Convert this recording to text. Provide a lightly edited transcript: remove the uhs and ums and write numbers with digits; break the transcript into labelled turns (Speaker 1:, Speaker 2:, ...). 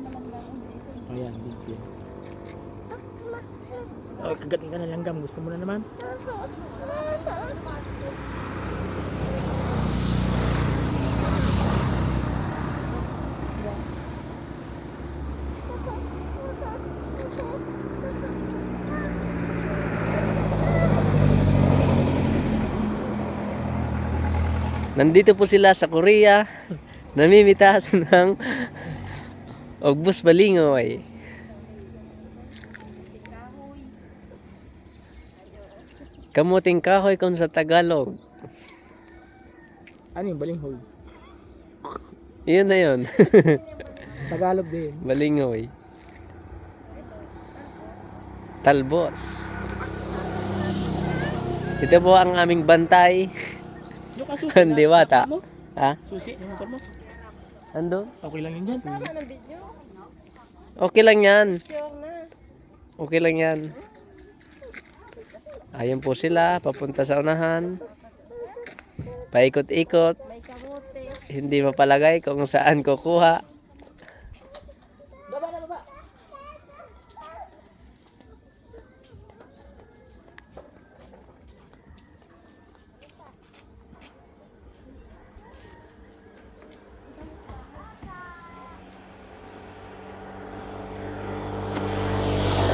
Speaker 1: Ayan, video. Oh, kagat ka na langgam. Gusto mo na naman?
Speaker 2: Nandito po sila sa Korea. Namimitas ng Ogbus Balingoy. Kamuting kahoy kung sa Tagalog.
Speaker 1: Ano yung balinghoy?
Speaker 2: Yun na yun.
Speaker 1: Tagalog din.
Speaker 2: Balingoy. Talbos. Ito po ang aming bantay.
Speaker 1: Yung kasusi
Speaker 2: Ang diwata.
Speaker 1: mo?
Speaker 2: Ha?
Speaker 1: Susi, yung motor mo?
Speaker 2: Ando?
Speaker 1: Okay lang yun dyan.
Speaker 2: Okay lang yan. Okay lang yan. Ayun po sila, papunta sa unahan. Paikot-ikot. Hindi mapalagay kung saan kukuha.